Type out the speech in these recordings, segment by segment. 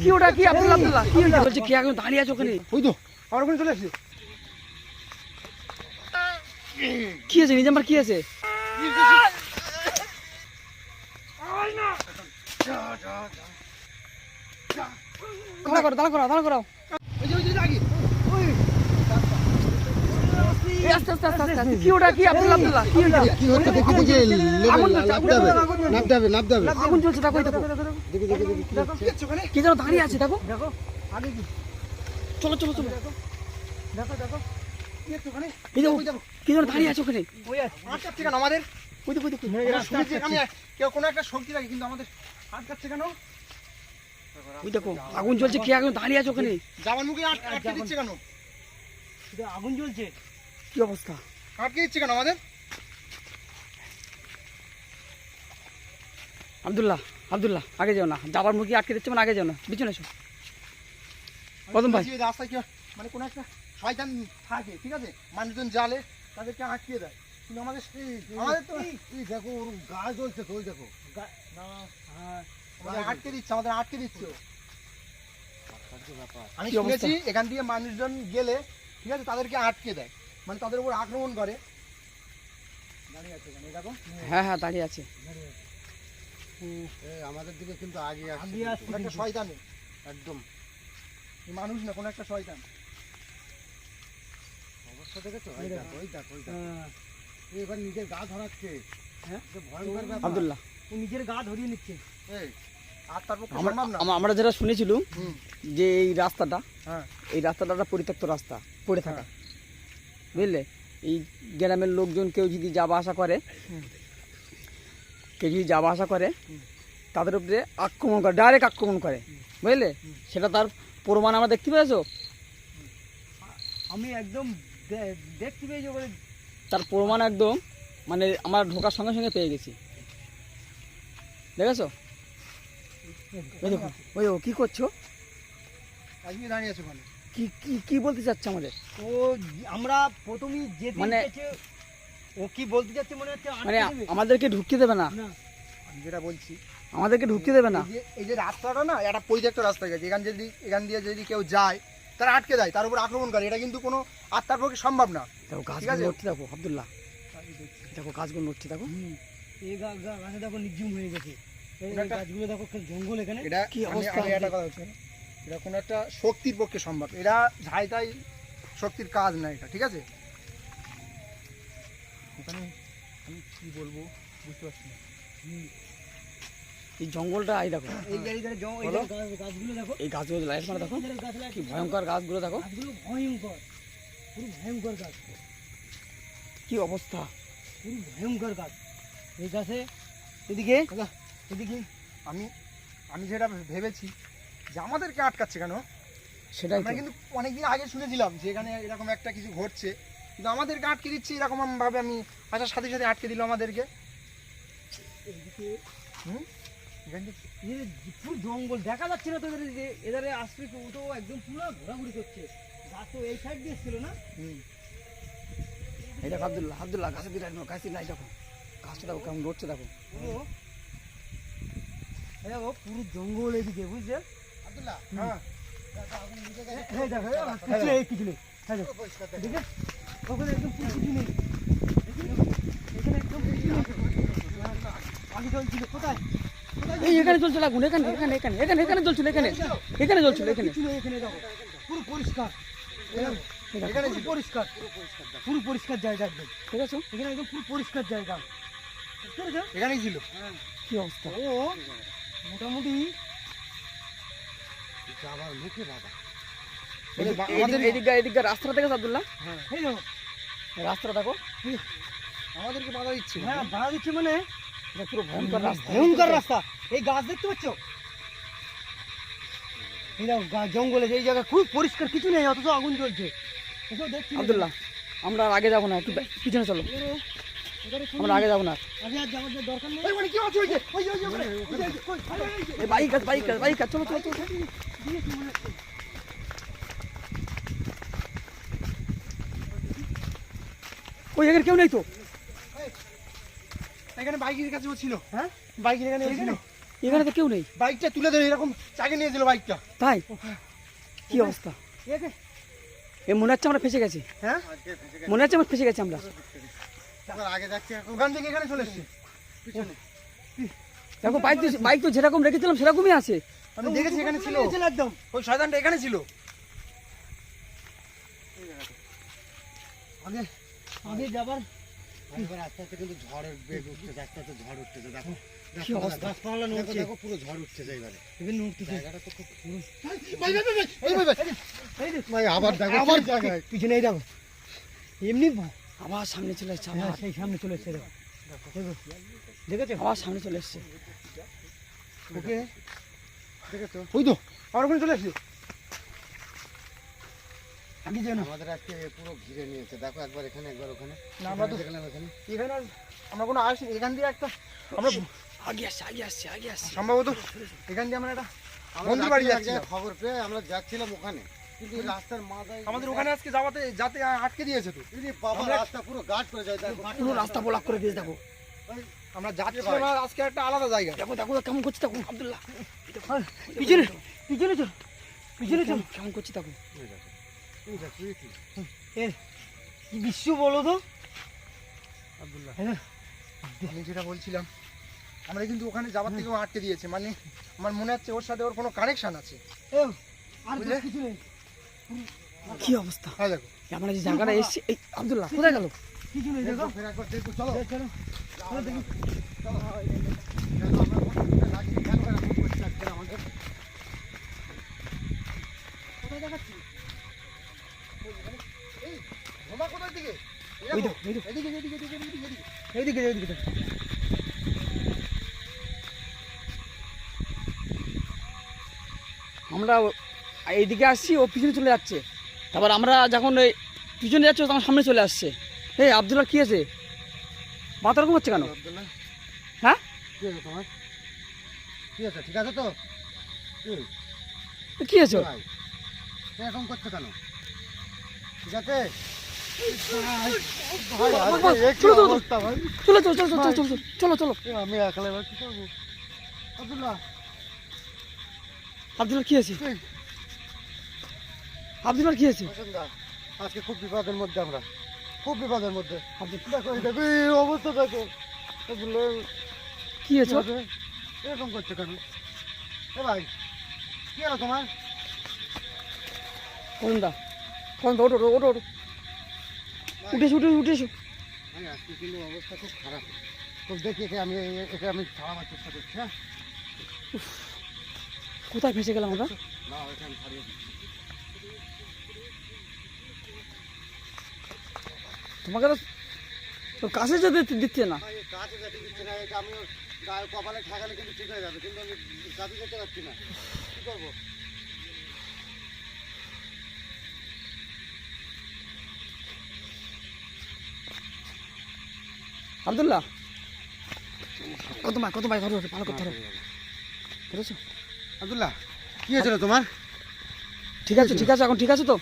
কি ওটা কি আব্দুল্লাহ আব্দুল্লাহ কি বলছে কি এখন দাঁড়িয়ে আছে ওখানে? ওই তো আমার ওখানে চলে আসছে। কি আছে নিজে আমার কি আছে? দাঁড়া করো দাঁড়া করো দাঁড়া করো। ওই যে আগে আস্তে আস্তে আস্তে আস্তে কি ওটা কি আব্দুল্লাহ আব্দুল্লাহ কি কি হচ্ছে দেখি দেখি নামতে হবে আগুন জ্বলছে দেখো দেখো দেখি কি যেন দাঁড়িয়ে আছে দেখো দেখো আগে কি চলো চলো চলো দেখো কি হচ্ছে ওখানে? এই দেখো কি যেন দাঁড়িয়ে আছে ওখানে ওই আটকাচ্ছে কেন আমাদের? ওই দেখো দেখো আমি কেউ কোনো একটা শক্তি লাগে কিন্তু আমাদের আটকাচ্ছে কেন? ওই দেখো আগুন জ্বলছে কি এখন দাঁড়িয়ে আছে ওখানে যাওয়ার মুখে আটকে দিচ্ছে কেন? আগুন জ্বলছে কি অবস্থা আটকে দিচ্ছে কেন আমাদের? আব্দুল্লাহ আব্দুল্লাহ আগে যাও না যাবার মুখে আটকে দিচ্ছে মানে আগে যাও না পিছনে এসো কদম ভাই রাস্তায় কি মানে কোনো একটা শয়তান থাকে ঠিক আছে মানুষজন জালে তাদেরকে আটকিয়ে দেয় কিন্তু আমাদের তো দেখো ওর গা জ্বলছে তো ওই দেখো আটকে দিচ্ছে আমাদের আটকে দিচ্ছে আমি শুনেছি এখান দিয়ে মানুষজন গেলে ঠিক আছে তাদেরকে আটকে দেয় মানে তাদের উপর আক্রমণ করে দাঁড়িয়ে আছে এখানে দেখো হ্যাঁ হ্যাঁ দাঁড়িয়ে আছে আমাদের দিকে কিন্তু আগে আসছে একটা শয়তান একদম মানুষ না কোনো একটা শয়তান অবস্থা দেখেছো ওই দেখো এবার নিজের গা ধরাচ্ছে হ্যাঁ ভয়ঙ্কর ব্যাপার আব্দুল্লাহ ও নিজের গা ধরিয়ে নিচ্ছে আর তারপর আমরা যেটা শুনেছিলাম যে এই রাস্তাটা হ্যাঁ এই রাস্তাটা একটা পরিত্যক্ত রাস্তা পড়ে থাকা বুঝলে এই গ্রামের লোকজন কেউ যদি যাওয়া আসা করে তাদের উপরে আক্রমণ করে ডাইরেক্ট আক্রমণ করে বুঝলে সেটা তার প্রমাণ আমরা দেখতে পেয়েছো আমি একদম দেখতে পেয়েছি বলে তার প্রমাণ একদম মানে আমরা ঢোকার সঙ্গে সঙ্গে পেয়ে গেছি দেখেছো ওই দেখো ওই ও কি করছো আজকে দাঁড়িয়ে আছো মানে কি কি কি বলতে চাচ্ছে আমাদের ও আমরা প্রথমেই যে মানে ও কি বলতে যাচ্ছে মনে হচ্ছে মানে আমাদেরকে ঢুকতে দেবে না আমি যেটা বলছি আমাদেরকে ঢুকতে দেবে না এই যে রাস্তাটা না একটা পরিত্যক্ত রাস্তা গেছে এখান দিয়ে যদি কেউ যায় তারা আটকে দেয় তার উপর আক্রমণ করে এটা কিন্তু কোনো আত্মার পক্ষে সম্ভব না দেখো গাছগুলো নড়ছে দেখো আব্দুল্লাহ দেখো গাছগুলো নড়ছে দেখো এই গাছে দেখো নির্জীব হয়ে গেছে এই গাছগুলো দেখো জঙ্গল এখানে এটা কি অবস্থা এটা কথা হচ্ছে এটা কোনো একটা শক্তির পক্ষে সম্ভব এটা ঝাই তাই শক্তির কাজ না এটা ঠিক আছে এখানে আমি কি বলবো বুঝতে পারছি না এই জঙ্গলটা এই দেখো এই গাছগুলো দেখো এই গাছগুলো লাইট মানে দেখো কি ভয়ঙ্কর গাছগুলো দেখো গাছগুলো ভয়ঙ্কর পুরো ভয়ঙ্কর গাছ কি অবস্থা পুরো ভয়ঙ্কর গাছ এই গাছে এদিকে আমি যেটা ভেবেছি যে আমাদেরকে আটকাচ্ছে কেন সেটাই আমরা কিন্তু অনেকদিন আগে শুনেছিলাম যে এখানে এরকম একটা কিছু ঘটছে কিন্তু আমাদেরকে আটকে দিচ্ছে এরকম ভাবে আমি আসার সাথে সাথে আটকে দিল আমাদেরকে পুরো জঙ্গল দেখা যাচ্ছে না তোদের যে এধারে আসবে তো একদম পুরো ঘোরাঘুরি করছে গাছ তো এই সাইড দিয়ে ছিল না এই দেখো আব্দুল্লাহ আব্দুল্লাহ গাছের দিকে গাছের লাই দেখো গাছটা দেখো কেমন নড়ছে দেখো দেখো পুরো জঙ্গল এদিকে বুঝলে আব্দুল্লাহ হ্যাঁ কিছু নেই ওখানে একদম কিছু নেই এখানে একদম আগে চলছিল কোথায় এই এখানে চলছিল আগুন এখানে এখানে এখানে এখানে এখানে চলছিল এখানে এখানে চলছিল এখানে এখানে দেখো পুরো পরিষ্কার এখানে পুরো পরিষ্কার জায়গা একদম ঠিক আছে এখানে একদম পুরো পরিষ্কার জায়গা এখানেই ছিল কি অবস্থা ও মোটামুটি যাবার মুখে বাবা এদিকে রাস্তাটা দেখেছো আব্দুল্লাহ হ্যাঁ রাস্তাটা দেখো আমাদেরকে বাধা দিচ্ছে হ্যাঁ বাধা দিচ্ছে মানে পুরো ভয়ঙ্কর রাস্তা ভয়ঙ্কর রাস্তা এই গাছ দেখতে পাচ্ছ এই দেখো জঙ্গলে এই জায়গা খুব পরিষ্কার কিছু নেই অথচ আগুন জ্বলছে আব্দুল্লাহ আমরা আর আগে যাবো না একটু পিছনে চলো আমরা আগে যাবো না আগে আর যাওয়ার দরকার নেই বাইক চলো চলো চলো ওই এখানে কেউ নেই তো এখানে বাইকের কাছে ছিল হ্যাঁ বাইকের এখানে ছিল এখানে তো কেউ নেই। বাইকটা তুলে ধরে এরকম চাকে নিয়েছিল বাইকটা। তাই কি অবস্থা? এ মনে হচ্ছে আমরা ফেসে গেছি। হ্যাঁ মনে হচ্ছে আমরা ফেসে গেছি আমরা। আগে যাচ্ছে ওখান থেকে এখানে চলে এসছে পিছনে। দেখো বাইক তো যেরকম রেখেছিলাম সেরকমই আছে। আমি দেখেছি এখানে ছিল একদম, ওই শয়তানটা এখানে ছিল। আগে আগে যাবার আস্তে আস্তে কিন্তু ঝড়ের বেগ উঠতেছে, আস্তে আস্তে ঝড় উঠতেছে। দেখো কি অবস্থা? গাছপালা নড়ছে, দেখো পুরো ঝড় উঠতেছে এবারে। এখানে উঠতেছে। জায়গাটা তো খুব পুরো ভাই আবার দেখো আবার জায়গায় পিছনে এই দেখো এমনি আবার সামনে চলে এসছে। সেই সামনে চলে এসছে। দেখো দেখেছো আবার সামনে চলে এসছে। ওকে দেখেছো? ওই তো আবার ওখানে চলে এসছে। আগে যেন আমাদের আজকে পুরো ঘিরে নিয়েছে। দেখো একবার এখানে একবার ওখানে। না আমরা তো দেখলাম এখানে আমরা কোনো আসিনি। এখান দিয়ে একটা আমরা আগে আসছে সম্ভবত এখান দিয়ে আমরা একটা বন্ধুর বাড়ি যাচ্ছি। খবর পেয়ে আমরা যাচ্ছিলাম ওখানে, কিন্তু এই রাস্তার মাথায় আমাদের ওখানে আজকে যাতে আটকে দিয়েছে তো। বাবা রাস্তা পুরো গাছ করে যায়। পুরো রাস্তা ব্লক করে দিয়েছে। দেখো আমরা যাচ্ছিলাম আজকে একটা আলাদা জায়গা। দেখো কেমন করছে। দেখো আব্দুল্লাহ পিছনে পিছনে চল কেমন করছে। দেখো কি বিশ্ব বলো তো আব্দুল্লাহ। আমি যেটা বলছিলাম, আমরা কিন্তু ওখানে যাওয়ার থেকেও আটকে দিয়েছে। মানে আমার মনে হচ্ছে ওর সাথে ওর কোনো কানেকশন আছে। কি অবস্থা? হ্যাঁ দেখো আমরা যে জায়গাটা এসেছি। এই আব্দুল্লাহ কোথায় গেল? চলো কোথায় দিকে এইদিকে আমরা এইদিকে আসছি, ও পিছনে চলে যাচ্ছে। তারপর আমরা যখন এই পিছনে যাচ্ছি তখন সামনে চলে আসছে। এই আব্দুল্লাহ কি আছে? মাথা রকম হচ্ছে কেন? আব্দুল্লাহ হ্যাঁ কি আছে তোমার? কি আছে? ঠিক আছে তো? কি আছে? এরকম করছো কেন? ঠিক আছে? চলো আমি একলা এবার কি করবো? আব্দুল্লাহ কি আছে? আব্দুল্লাহ কি আছে? আজকে খুব বিপদের মধ্যে, আমরা খুব বিপদের মধ্যে। দেখো এই অবস্থা দেখো। কি আছে? এরকম করছো কেন? এ ভাই কি হলো তোমার? কোনটা ওটো উঠেছো। আজকে কিন্তু অবস্থা খুব খারাপ। তো দেখি একে আমি ছাড়াবার চেষ্টা করছি। হ্যাঁ কোথায় ফেসে গেলাম আমরা? না ওইটা আমি ছাড়িয়ে তোমাকে তো কাছে যেতে দিচ্ছে না। কাছে যেতে দিচ্ছে না। এটা আমি গায়ে কপালে ঠেকালে কিন্তু ঠিক হয়ে যাবে, কিন্তু আমি কাছে যেতে পারছি না। কি করবো? আব্দুল্লাহ কত ভাই ধরো ভালো করে ধরেছো? আব্দুল্লাহ কি হয়েছিল তোমার? ঠিক আছে এখন ঠিক আছে তো?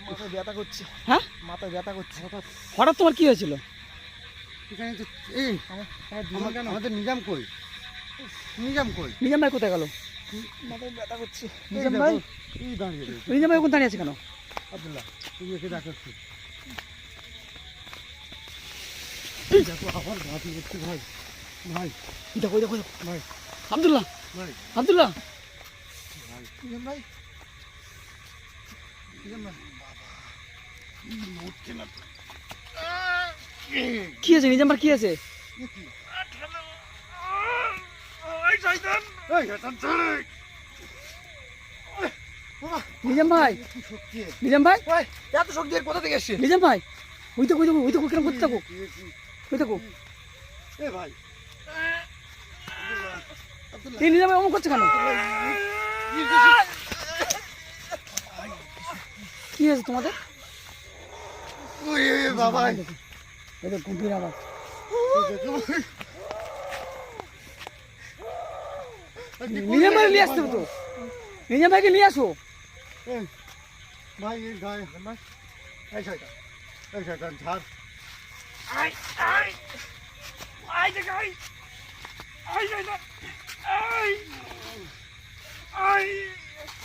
মাথায় ব্যথা করছে। হ্যাঁ মাথায় ব্যথা করছে হঠাৎ তোমার কি হয়েছিল? এখানে তো এই আমাদের নিজাম কই? নিজাম ভাই কোথায় গেল? মাথায় ব্যথা করছে। নিজাম ভাই ওখানে দাঁড়িয়ে আছে কেন? আব্দুল্লাহ তুমি এসে দেখো দেখো আবার ঘাটি করছি। ভাই দেখো ভাই আব্দুল্লাহ ভাই নিজাম ভাই কি আছে? নিজাম কি আছে? নিজাম ভাই এত শক্তি কোথা থেকে এসছে? নিজাম ভাই ওই দেখো কিরকম করতে থাকো। ওই দেখো ভাই এই নিজাম এমন করছে কেন? কি আছে তোমাদের? বাবা এই দেখো গভীর আবার নিজাম ভাই নিয়ে আসতে তো। নিজাম ভাইকে নিয়ে আসো। ভাই এই গায়ে এই শয়তান ঝাড়।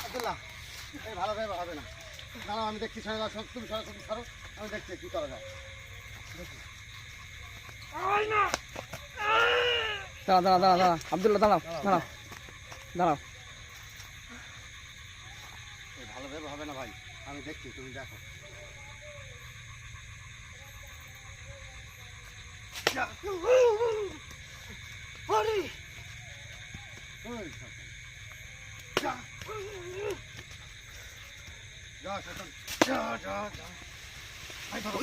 আব্দুল্লাহ এই ভালো ভাবে হবে না। দাঁড়াও আমি দেখছি, সরে যাও, তুমি সরো, তুমি সরো, আমি দেখছি কি করা যায়। দাঁড়া দাঁড়া দাঁড়া দাঁড়া আব্দুল্লাহ, দাঁড়াও দাঁড়াও দাঁড়াও। এই ভালো ভাবে হবে না ভাই, আমি দেখছি, তুমি দেখো। আরে ওই যা যা শয়তান, যা যা যা। ভাই ধরো,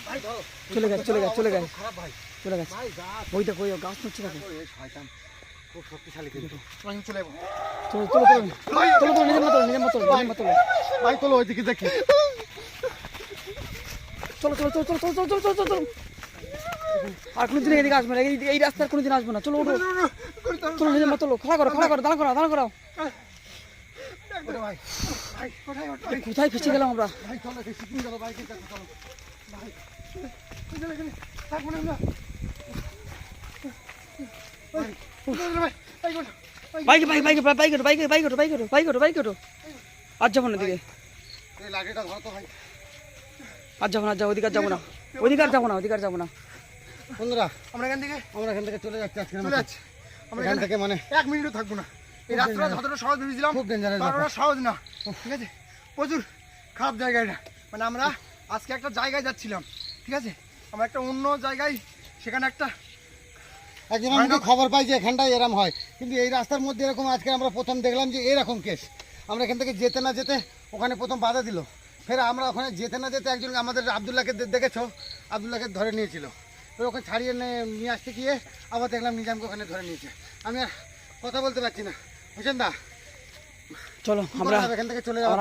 ভাই ধরো। চলে গেছে চলে গেছে চলে গেছে খারাপ ভাই, চলে গেছে। ভাই গাছ, ওই দেখো ওই গাছ নড়ছে দেখো। ওই শয়তান খুব শক্তিশালী কিন্তু। আমি চলে যাবো। চলো চলো চলো চলো চলো, নিজের মতো নিজের মতো নিজের মতো। ভাই চলো ওইদিকে দেখি। চলো চলো চলো চলো চলো চলো চলো চলো চলো। আর কোনোদিন এদিকে আসবে না, এই রাস্তার কোনোদিন আসবে না। চলো ওঠো চলো, নিজের মতো লোক। খাড়া করো খাড়া করো, দাঁড়া করো দাঁড়া করো। ওরে ভাই, ভাই কোথায় ওঠ ভাই? কোথায় ফেসে গেলাম আমরা? ভাই চলো দেখি, তুমি চলো বাইকে দেখো, চলো ভাই। চলে গেলে থাকবো না আমরা। ভাই, ভাই, ভাই, বাইকে বাইকে বাইকে বাইকে ওঠো বাইকে বাইকে ওঠো বাইকে ওঠো বাইকে ওঠো বাইকে ওঠো। আর যাবো না দিকে, এই লাঠিটা ধরো তো ভাই। আর যাবো না, যাবো ওদিকে আর যাবো না, ওদিকে আর যাবো না, ওদিকে আর যাবো না। বন্ধুরা আমরা এখান থেকে চলে যাচ্ছি আজকে। চলে যাচ্ছি। আমরা এখান থেকে মানে 1 মিনিটও থাকবো না। এই রাস্তাটা যতটা সহজ ভেবেছিলাম খুব ডেঞ্জারাস ততটা সহজ না, ঠিক আছে? প্রচুর খারাপ জায়গা এটা। মানে আমরা আজকে একটা জায়গায় যাচ্ছিলাম, ঠিক আছে? আমরা একটা অন্য জায়গায়, সেখানে একটা একজন আমাকে খবর পাই যে এখানটায় এরকম হয়, কিন্তু এই রাস্তার মধ্যে এরকম আজকে আমরা প্রথম দেখলাম যে এরকম কেস। আমরা এখান থেকে যেতে না যেতে ওখানে প্রথম বাধা দিল, ফের আমরা ওখানে যেতে না যেতে একজন আমাদের আবদুল্লাহকে দেখেছো, আবদুল্লাহকে ধরে নিয়েছিল। ওই ওখানে ছাড়িয়ে নিয়ে আসতে গিয়ে আবার দেখলাম নিজামকে ওখানে ধরে নিয়েছে। আমি আর কথা বলতে পারছি না। হোসেন দা চলো আমরা এখান থেকে চলে যাওয়া।